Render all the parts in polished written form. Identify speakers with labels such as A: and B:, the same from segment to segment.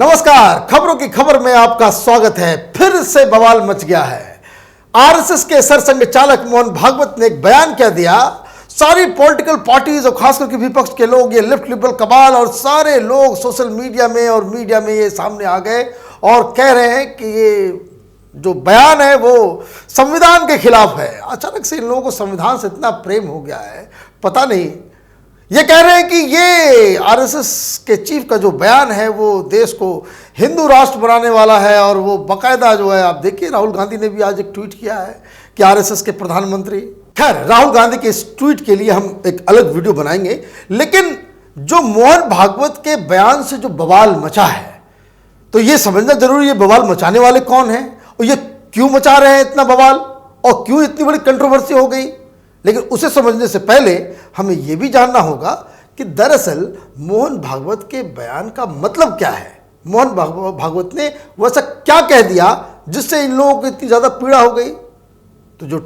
A: नमस्कार, खबरों की खबर में आपका स्वागत है। फिर से बवाल मच गया है। आरएसएस के सरसंघ चालक मोहन भागवत ने एक बयान क्या दिया। सारी पॉलिटिकल पार्टीज और खासकर के विपक्ष के लोग, ये लेफ्ट लिबरल कबाल और सारे लोग सोशल मीडिया में और मीडिया में ये सामने आ गए और कह रहे हैं कि ये जो बयान है वो संविधान के खिलाफ है। अचानक से इन लोगों को संविधान से इतना प्रेम हो गया है, पता नहीं। ये कह रहे हैं कि ये आरएसएस के चीफ का जो बयान है वो देश को हिंदू राष्ट्र बनाने वाला है। और वो बाकायदा जो है, आप देखिए राहुल गांधी ने भी आज एक ट्वीट किया है कि आरएसएस के प्रधानमंत्री। खैर, राहुल गांधी के इस ट्वीट के लिए हम एक अलग वीडियो बनाएंगे, लेकिन जो मोहन भागवत के बयान से जो बवाल मचा है, तो ये समझना जरूरी है बवाल मचाने वाले कौन हैं और ये क्यों मचा रहे हैं इतना बवाल और क्यों इतनी बड़ी कंट्रोवर्सी हो गई। लेकिन उसे समझने से पहले हमें यह भी जानना होगा कि दरअसल मोहन भागवत के बयान का मतलब क्या है। मोहन भागवत ने वैसा क्या कह दिया जिससे इन लोगों को इतनी ज़्यादा पीड़ा हो गई। तो जो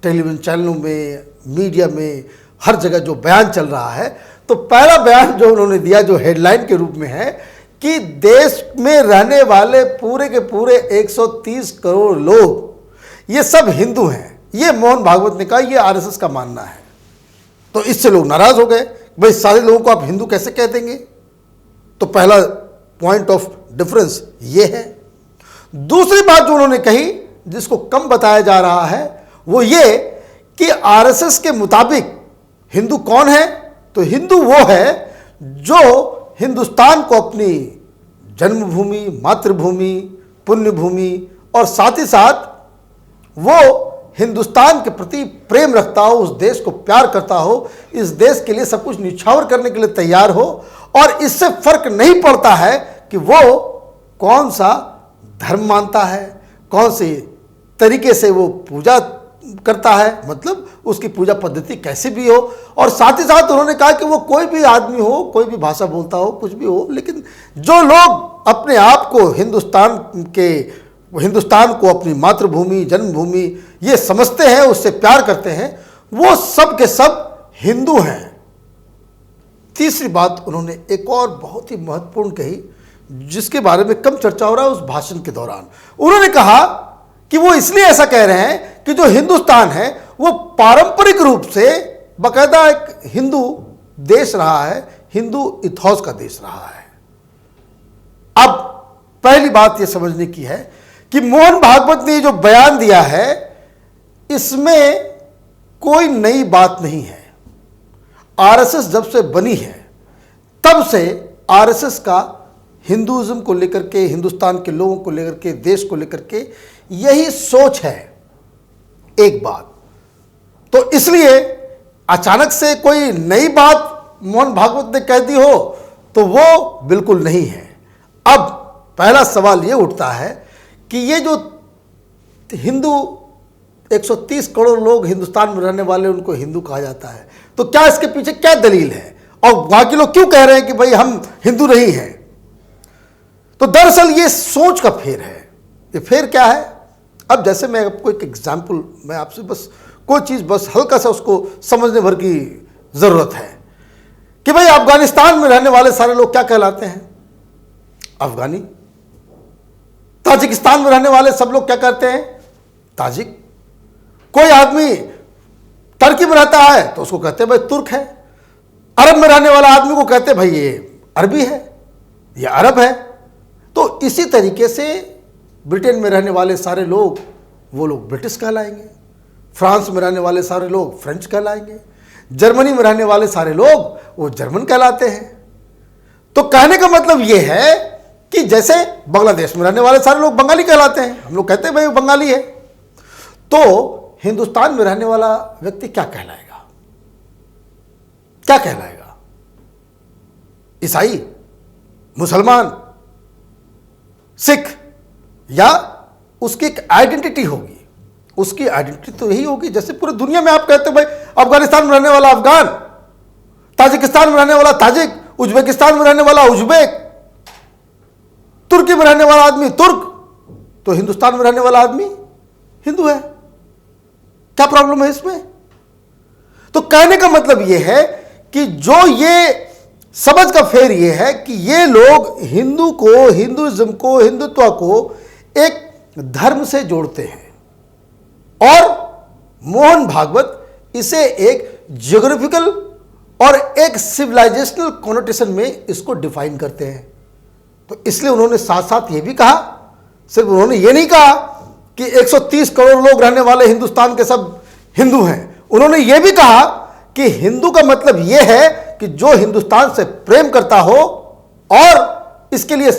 A: टेलीविज़न चैनलों में, मीडिया में, हर जगह जो बयान चल रहा है, तो पहला बयान जो उन्होंने दिया, जो हेडलाइन के रूप में है कि देश में रहने वाले पूरे के पूरे 130 करोड़ लोग ये सब हिंदू हैं। ये मोहन भागवत ने कहा, ये आरएसएस का मानना है। तो इससे लोग नाराज हो गए, भाई सारे लोगों को आप हिंदू कैसे कह देंगे। तो पहला पॉइंट ऑफ डिफरेंस ये है। दूसरी बात जो उन्होंने कही, जिसको कम बताया जा रहा है, वो ये कि आरएसएस के मुताबिक हिंदू कौन है। तो हिंदू वो है जो हिंदुस्तान को अपनी जन्मभूमि, मातृभूमि, पुण्यभूमि और साथ ही साथ वो हिंदुस्तान के प्रति प्रेम रखता हो, उस देश को प्यार करता हो, इस देश के लिए सब कुछ निछावर करने के लिए तैयार हो। और इससे फर्क नहीं पड़ता है कि वो कौन सा धर्म मानता है, कौन से तरीके से वो पूजा करता है, मतलब उसकी पूजा पद्धति कैसे भी हो। और साथ ही साथ उन्होंने कहा कि वो कोई भी आदमी हो, कोई भी भाषा बोलता हो, कुछ भी हो, लेकिन जो लोग अपने आप को हिंदुस्तान को अपनी मातृभूमि, जन्मभूमि ये समझते हैं, उससे प्यार करते हैं, वो सब के सब हिंदू हैं। तीसरी बात उन्होंने एक और बहुत ही महत्वपूर्ण कही, जिसके बारे में कम चर्चा हो रहा है उस भाषण के दौरान। उन्होंने कहा कि वो इसलिए ऐसा कह रहे हैं कि जो हिंदुस्तान है वो पारंपरिक रूप से बाकायदा एक हिंदू देश रहा है, हिंदू इथॉस का देश रहा है। अब पहली बात ये समझने की है कि मोहन भागवत ने जो बयान दिया है इसमें कोई नई बात नहीं है। आरएसएस जब से बनी है तब से आरएसएस का हिंदुइज्म को लेकर के, हिंदुस्तान के लोगों को लेकर के, देश को लेकर के यही सोच है। एक बात तो इसलिए अचानक से कोई नई बात मोहन भागवत ने कह दी हो तो वो बिल्कुल नहीं है। अब पहला सवाल ये उठता है कि ये जो हिंदू 130 करोड़ लोग हिंदुस्तान में रहने वाले, उनको हिंदू कहा जाता है, तो क्या इसके पीछे क्या दलील है और बाकी लोग क्यों कह रहे हैं कि भाई हम हिंदू नहीं हैं। तो दरअसल ये सोच का फेर है। ये फेर क्या है? अब जैसे मैं आपको एक एग्जाम्पल, मैं आपसे बस कोई चीज़ बस हल्का सा उसको समझने भर की ज़रूरत है कि भाई अफगानिस्तान में रहने वाले सारे लोग क्या कहलाते हैं? अफगानी। ताजिकिस्तान में रहने वाले सब लोग क्या करते हैं? ताजिक। कोई आदमी टर्की में रहता है तो उसको कहते हैं भाई तुर्क है। अरब में रहने वाला आदमी को कहते हैं भाई ये अरबी है, ये अरब है। तो इसी तरीके से ब्रिटेन में रहने वाले सारे लोग, वो लोग ब्रिटिश कहलाएंगे। फ्रांस में रहने वाले सारे लोग फ्रेंच कहलाएंगे। जर्मनी में रहने वाले सारे लोग वो जर्मन कहलाते हैं। तो कहने का मतलब ये है कि जैसे बांग्लादेश में रहने वाले सारे लोग बंगाली कहलाते हैं, हम लोग कहते हैं भाई वो बंगाली है। तो हिंदुस्तान में रहने वाला व्यक्ति क्या कहलाएगा? क्या कहलाएगा? ईसाई, मुसलमान, सिख, या उसकी एक आइडेंटिटी होगी। उसकी आइडेंटिटी तो यही होगी जैसे पूरी दुनिया में आप कहते हो भाई अफगानिस्तान में रहने वाला अफगान, ताजिकिस्तान में रहने वाला ताजिक, उज्बेकिस्तान में रहने वाला उज्बेक, तुर्की में रहने वाला आदमी तुर्क। तो हिंदुस्तान में रहने वाला आदमी हिंदू है। क्या प्रॉब्लम है इसमें? तो कहने का मतलब यह है कि जो ये समझ का फेर ये है कि ये लोग हिंदू को, हिंदुइज्म को, हिंदुत्व को एक धर्म से जोड़ते हैं और मोहन भागवत इसे एक ज्योग्राफिकल और एक सिविलाइजेशनल कॉनोटेशन में इसको डिफाइन करते हैं। तो इसलिए उन्होंने साथ साथ ये भी कहा, सिर्फ उन्होंने ये नहीं कहा कि 130 करोड़ लोग रहने वाले हिंदुस्तान के सब हिंदू हैं, उन्होंने ये भी कहा कि हिंदू का मतलब ये है कि जो हिंदुस्तान से प्रेम करता हो और इसके लिए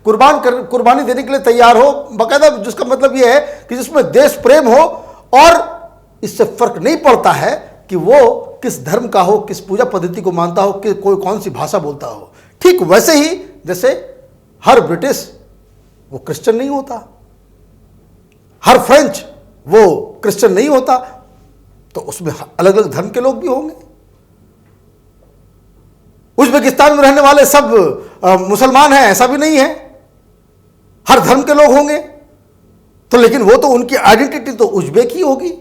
A: कुर्बानी देने के लिए तैयार हो, बाकायदा जिसका मतलब ये है कि जिसमें देश प्रेम हो और इससे फर्क नहीं पड़ता है कि वो किस धर्म का हो, किस पूजा पद्धति को मानता हो, कि कोई कौन सी भाषा बोलता हो। ठीक वैसे ही जैसे हर ब्रिटिश वो क्रिश्चियन नहीं होता, हर फ्रेंच वो क्रिश्चियन नहीं होता, तो उसमें अलग अलग धर्म के लोग भी होंगे। उज्बेकिस्तान में रहने वाले सब मुसलमान हैं ऐसा भी नहीं है, हर धर्म के लोग होंगे। तो लेकिन वो तो उनकी आइडेंटिटी तो उज्बेक ही होगी।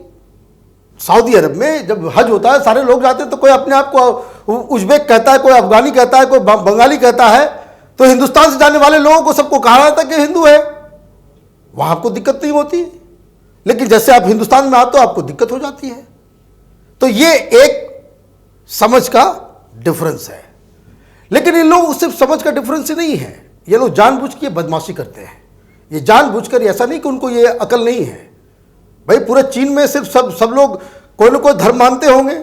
A: सऊदी अरब में जब हज होता है सारे लोग जाते हैं, तो कोई अपने आप को उज्बेक कहता है, कोई अफगानी कहता है, कोई बंगाली कहता है। तो हिंदुस्तान से जाने वाले लोगों को सबको कहा जाता है कि हिंदू है, वहां आपको दिक्कत नहीं होती। लेकिन जैसे आप हिंदुस्तान में आते हो आपको दिक्कत हो जाती है। तो ये एक समझ का डिफरेंस है। लेकिन इन लोग सिर्फ समझ का डिफरेंस ही नहीं है, ये लोग जानबूझ के बदमाशी करते हैं। ये जानबूझकर, ऐसा नहीं कि उनको ये अकल नहीं है। भाई पूरे चीन में सिर्फ सब लोग कोई ना कोई धर्म मानते होंगे।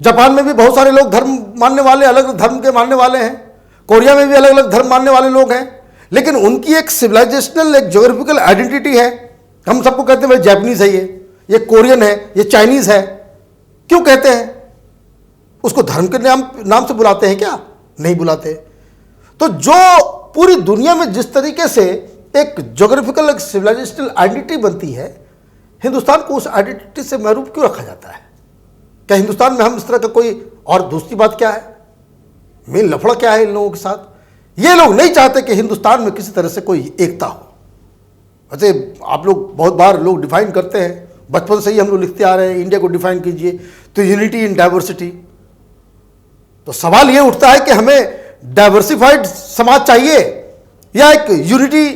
A: जापान में भी बहुत सारे लोग धर्म मानने वाले, अलग अलग धर्म के मानने वाले हैं। कोरिया में भी अलग अलग धर्म मानने वाले लोग हैं। लेकिन उनकी एक सिविलाइजेशनल, एक ज्योग्राफिकल आइडेंटिटी है। हम सबको कहते हैं भाई जैपनीज है, ये कोरियन है, ये चाइनीज है। क्यों कहते हैं? उसको धर्म के नाम से बुलाते हैं क्या? नहीं बुलाते। तो जो पूरी दुनिया में जिस तरीके से एक ज्योग्राफिकल, एक सिविलाइजेशनल आइडेंटिटी बनती है, हिंदुस्तान को उस आइडेंटिटी से महरूम क्यों रखा जाता है? क्या हिंदुस्तान में हम इस तरह का कोई, और दूसरी बात क्या है, मेन लफड़ा क्या है इन लोगों के साथ? ये लोग नहीं चाहते कि हिंदुस्तान में किसी तरह से कोई एकता हो। वैसे आप लोग बहुत बार लोग डिफाइन करते हैं, बचपन से ही हम लोग लिखते आ रहे हैं, इंडिया को डिफाइन कीजिए तो यूनिटी इन डाइवर्सिटी। तो सवाल ये उठता है कि हमें डाइवर्सिफाइड समाज चाहिए या एक यूनिटी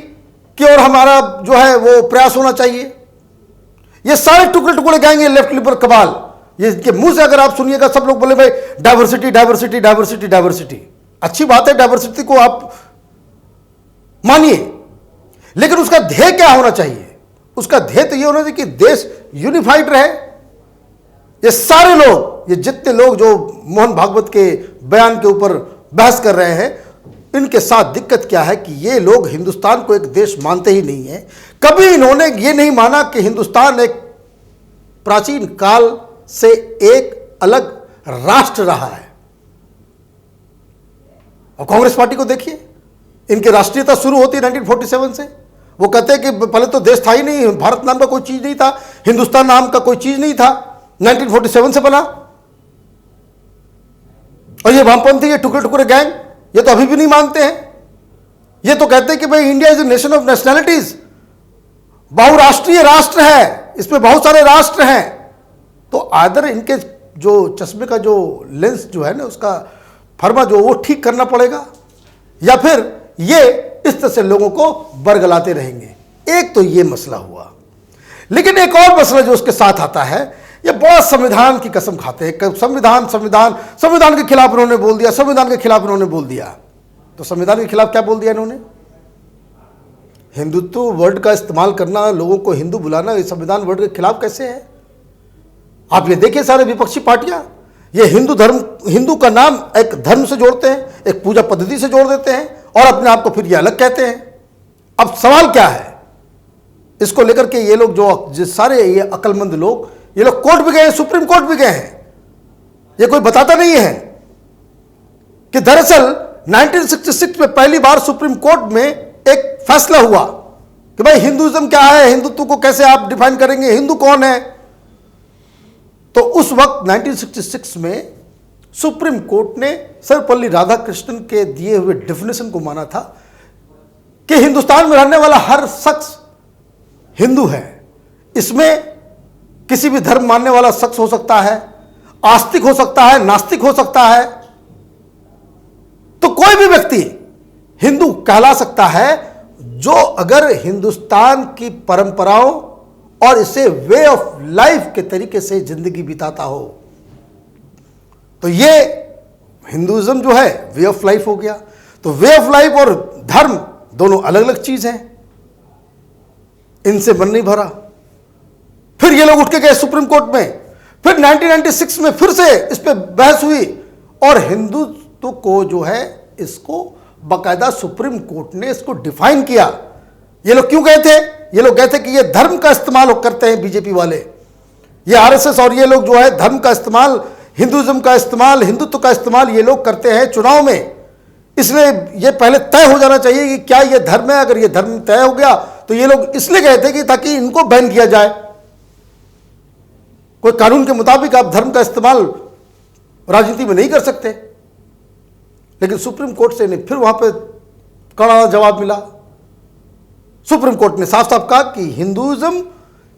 A: की ओर हमारा जो है वो प्रयास होना चाहिए? ये सारे टुकड़े टुकड़े गाएंगे लेफ्ट लिबरल कबाल, ये इनके मुंह से अगर आप सुनिएगा सब लोग बोले भाई डाइवर्सिटी डाइवर्सिटी डाइवर्सिटी डाइवर्सिटी। अच्छी बात है, डाइवर्सिटी को आप मानिए, लेकिन उसका ध्येय क्या होना चाहिए? उसका ध्येय तो ये होना चाहिए कि देश यूनिफाइड रहे। ये सारे लोग, ये जितने लोग जो मोहन भागवत के बयान के ऊपर बहस कर रहे हैं, इनके साथ दिक्कत क्या है कि ये लोग हिंदुस्तान को एक देश मानते ही नहीं है। कभी इन्होंने ये नहीं माना कि हिंदुस्तान एक प्राचीन काल से एक अलग राष्ट्र रहा है। और कांग्रेस पार्टी को देखिए, इनकी राष्ट्रीयता शुरू होती है 1947 से। वो कहते हैं कि पहले तो देश था ही नहीं, भारत नाम का कोई चीज नहीं था, हिंदुस्तान नाम का कोई चीज नहीं था, 1947 से बना। और ये वामपंथी, ये टुकड़े टुकड़े गैंग, ये तो अभी भी नहीं मानते हैं। ये तो कहते हैं कि भाई India is a nation of nationalities, बहुराष्ट्रीय राष्ट्र है, इसमें बहुत सारे राष्ट्र हैं। तो आदर इनके जो चश्मे का जो लेंस जो है ना, उसका फर्मा जो वो ठीक करना पड़ेगा, या फिर ये इस तरह से लोगों को बरगलाते रहेंगे। एक तो ये मसला हुआ। लेकिन एक और मसला जो उसके साथ आता है, ये बहुत संविधान की कसम खाते हैं। संविधान संविधान संविधान के खिलाफ इन्होंने बोल दिया, संविधान के खिलाफ इन्होंने बोल दिया। तो संविधान के खिलाफ क्या बोल दिया इन्होंने? हिंदुत्व वर्ड का इस्तेमाल करना, लोगों को हिंदू बुलाना, ये संविधान वर्ड के खिलाफ कैसे है? आप ये देखिए, सारे विपक्षी पार्टियां ये हिंदू धर्म, हिंदू का नाम एक धर्म से जोड़ते हैं, एक पूजा पद्धति से जोड़ देते हैं और अपने आप को फिर ये अलग कहते हैं। अब सवाल क्या है इसको लेकर के? ये लोग जो सारे ये अक्लमंद लोग, ये लोग कोर्ट भी गए हैं, सुप्रीम कोर्ट भी गए हैं। ये कोई बताता नहीं है कि दरअसल 1966 में पहली बार सुप्रीम कोर्ट में एक फैसला हुआ कि भाई हिंदुइज्म क्या है, हिंदुत्व को कैसे आप डिफाइन करेंगे, हिंदू कौन है। तो उस वक्त 1966 में सुप्रीम कोर्ट ने सर्वपल्ली राधाकृष्णन के दिए हुए डेफिनेशन को माना था कि हिंदुस्तान में रहने वाला हर शख्स हिंदू है। इसमें किसी भी धर्म मानने वाला शख्स हो सकता है, आस्तिक हो सकता है, नास्तिक हो सकता है, तो कोई भी व्यक्ति हिंदू कहला सकता है जो अगर हिंदुस्तान की परंपराओं और इसे वे ऑफ लाइफ के तरीके से जिंदगी बिताता हो। तो ये हिंदुइज्म जो है वे ऑफ लाइफ हो गया। तो वे ऑफ लाइफ और धर्म दोनों अलग अलग चीज हैं, इनसे मन नहीं भरा। फिर ये लोग उठ के गए सुप्रीम कोर्ट में, फिर 1996 में फिर से इस पे बहस हुई और हिंदुत्व को जो है इसको बाकायदा सुप्रीम कोर्ट ने इसको डिफाइन किया। ये लोग क्यों गए थे? ये लोग गए थे कि ये धर्म का इस्तेमाल करते हैं बीजेपी वाले, ये आरएसएस और ये लोग जो है धर्म का इस्तेमाल, हिंदुइज्म का इस्तेमाल, हिंदुत्व का इस्तेमाल ये लोग करते हैं चुनाव में। इसलिए ये पहले तय हो जाना चाहिए कि क्या ये धर्म है। अगर ये धर्म तय हो गया तो ये लोग इसलिए गए थे कि ताकि इनको बैन किया जाए। कोई कानून के मुताबिक आप धर्म का इस्तेमाल राजनीति में नहीं कर सकते, लेकिन सुप्रीम कोर्ट से फिर वहां पे कड़ा जवाब मिला। सुप्रीम कोर्ट ने साफ साफ कहा कि हिंदुइज्म,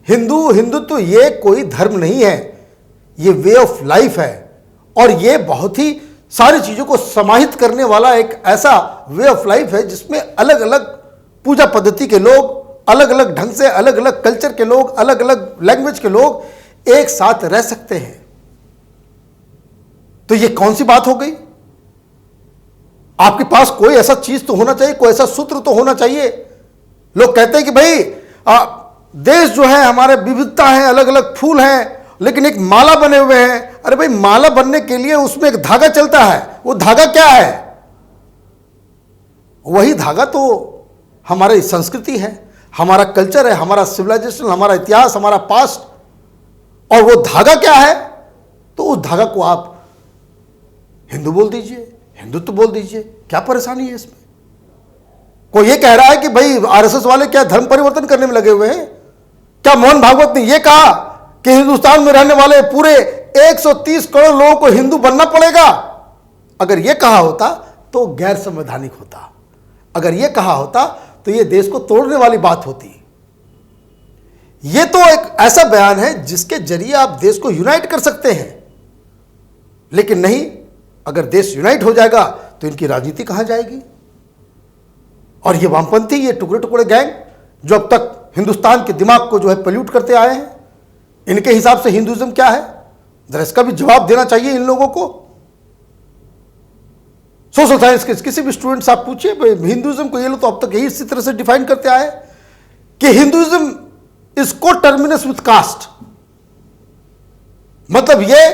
A: हिंदुत्व ये कोई धर्म नहीं है, ये वे ऑफ लाइफ है और ये बहुत ही सारी चीजों को समाहित करने वाला एक ऐसा वे ऑफ लाइफ है जिसमें अलग अलग पूजा पद्धति के लोग, अलग अलग ढंग से, अलग अलग कल्चर के लोग, अलग अलग लैंग्वेज के लोग एक साथ रह सकते हैं। तो ये कौन सी बात हो गई? आपके पास कोई ऐसा चीज तो होना चाहिए, कोई ऐसा सूत्र तो होना चाहिए। लोग कहते हैं कि भाई देश जो है हमारे विविधता है, अलग अलग फूल हैं, लेकिन एक माला बने हुए हैं। अरे भाई, माला बनने के लिए उसमें एक धागा चलता है, वो धागा क्या है? वही धागा तो हमारी संस्कृति है, हमारा कल्चर है, हमारा सिविलाइजेशन, हमारा इतिहास, हमारा पास्ट। और वो धागा क्या है? तो उस धागा को आप हिंदू बोल दीजिए, हिंदुत्व बोल दीजिए, क्या परेशानी है इसमें? कोई ये कह रहा है कि भाई आरएसएस वाले क्या धर्म परिवर्तन करने में लगे हुए हैं? क्या मोहन भागवत ने यह कहा कि हिंदुस्तान में रहने वाले पूरे 130 करोड़ लोगों को हिंदू बनना पड़ेगा? अगर यह कहा होता तो गैर संवैधानिक होता। अगर यह कहा होता तो यह देश को तोड़ने वाली बात होती। यह तो एक ऐसा बयान है जिसके जरिए आप देश को यूनाइट कर सकते हैं, लेकिन नहीं, अगर देश यूनाइट हो जाएगा तो इनकी राजनीति कहां जाएगी? और ये वामपंथी, ये टुकड़े टुकड़े गैंग जो अब तक हिंदुस्तान के दिमाग को जो है पल्यूट करते आए हैं, इनके हिसाब से हिंदुइज्म क्या है? जरा इसका भी जवाब देना चाहिए इन लोगों को। सोशल साइंस के किसी भी स्टूडेंट से आप पूछिए, हिंदुइज्म को ये लोग तो अब तक यही इसी तरह से डिफाइन करते आए कि हिंदुइज्म इज को-टर्मिनस विथ कास्ट। मतलब ये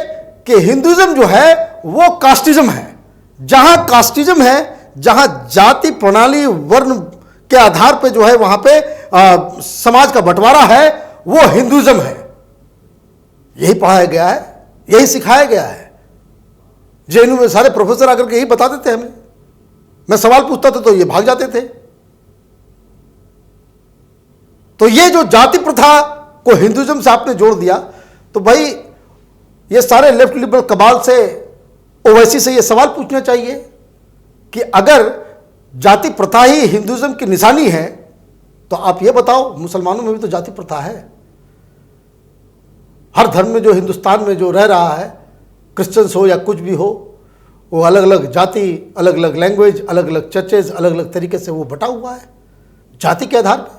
A: कि हिंदुइज्म जो है वो कास्टिज्म है। जहां कास्टिज्म है, जहां जाति प्रणाली वर्ण के आधार पे जो है वहां पे समाज का बंटवारा है, वो हिंदुइज्म है। यही पढ़ाया गया है, यही सिखाया गया है। जेएनयू में सारे प्रोफेसर आकर के यही बता देते हमें। मैं सवाल पूछता था तो ये भाग जाते थे। तो ये जो जाति प्रथा को हिंदुइज्म से आपने जोड़ दिया, तो भाई ये सारे लेफ्ट लिबरल कबाल से, ओवैसी से ये सवाल पूछना चाहिए कि अगर जाति प्रथा ही हिंदुइज्म की निशानी है तो आप ये बताओ, मुसलमानों में भी तो जाति प्रथा है। हर धर्म में जो हिंदुस्तान में जो रह रहा है, क्रिश्चियंस हो या कुछ भी हो, वो अलग अलग जाति, अलग अलग लैंग्वेज, अलग अलग चर्चेज, अलग अलग तरीके से वो बटा हुआ है जाति के आधार पर।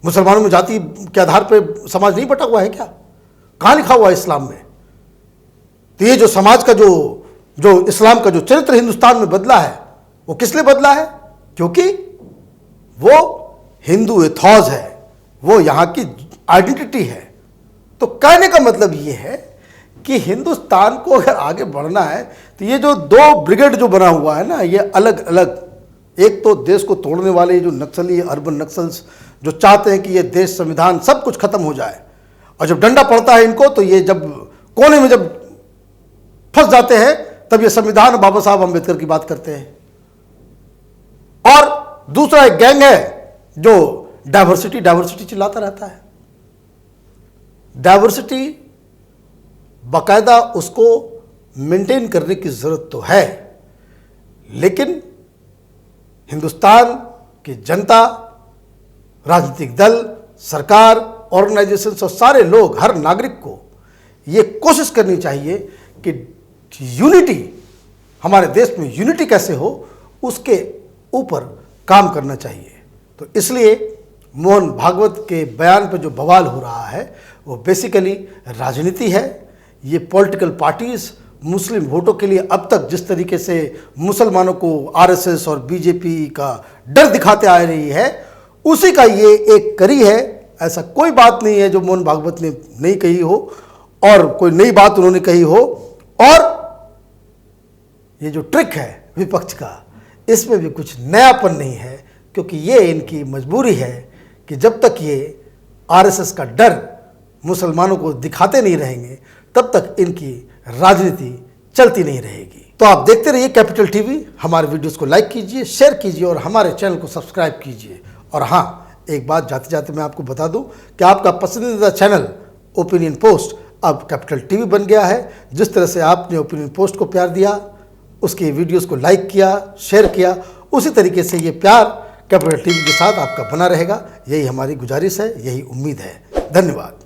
A: मुसलमानों में जाति के आधार पर समाज नहीं बटा हुआ है क्या? कहां लिखा हुआ है इस्लाम में? तो ये जो समाज का जो इस्लाम का जो चरित्र हिंदुस्तान में बदला है, वो किस लिए बदला है? क्योंकि वो हिंदू एथॉस है, वो यहां की आइडेंटिटी है। तो कहने का मतलब ये है कि हिंदुस्तान को अगर आगे बढ़ना है तो ये जो दो ब्रिगेड जो बना हुआ है ना, ये अलग अलग, एक तो देश को तोड़ने वाले जो नक्सली, अर्बन नक्सल्स जो चाहते हैं कि ये देश, संविधान सब कुछ खत्म हो जाए, और जब डंडा पड़ता है इनको तो ये जब कोने में जब फंस जाते हैं तब ये संविधान बाबा साहब अंबेडकर की बात करते हैं। और दूसरा एक गैंग है जो डाइवर्सिटी चिल्लाता रहता है। डाइवर्सिटी बाकायदा उसको मेंटेन करने की जरूरत तो है, लेकिन हिंदुस्तान की जनता, राजनीतिक दल, सरकार, ऑर्गेनाइजेशंस और सारे लोग, हर नागरिक को ये कोशिश करनी चाहिए कि यूनिटी हमारे देश में यूनिटी कैसे हो उसके ऊपर काम करना चाहिए। तो इसलिए मोहन भागवत के बयान पर जो बवाल हो रहा है वो बेसिकली राजनीति है। ये पॉलिटिकल पार्टीज मुस्लिम वोटों के लिए अब तक जिस तरीके से मुसलमानों को आरएसएस और बीजेपी का डर दिखाते आ रही है, उसी का ये एक कड़ी है। ऐसा कोई बात नहीं है जो मोहन भागवत ने नहीं कही हो और कोई नई बात उन्होंने कही हो। और ये जो ट्रिक है विपक्ष का, इसमें भी कुछ नयापन नहीं है, क्योंकि ये इनकी मजबूरी है कि जब तक ये आरएसएस का डर मुसलमानों को दिखाते नहीं रहेंगे तब तक इनकी राजनीति चलती नहीं रहेगी। तो आप देखते रहिए कैपिटल टीवी। हमारे वीडियोस को लाइक कीजिए, शेयर कीजिए और हमारे चैनल को सब्सक्राइब कीजिए। और हाँ, एक बात जाते जाते मैं आपको बता दूं कि आपका पसंदीदा चैनल ओपिनियन पोस्ट अब कैपिटल टीवी बन गया है। जिस तरह से आपने ओपिनियन पोस्ट को प्यार दिया, उसके वीडियोस को लाइक किया, शेयर किया, उसी तरीके से ये प्यार कैपिटल टीवी के साथ आपका बना रहेगा। यही हमारी गुजारिश है, यही उम्मीद है। धन्यवाद।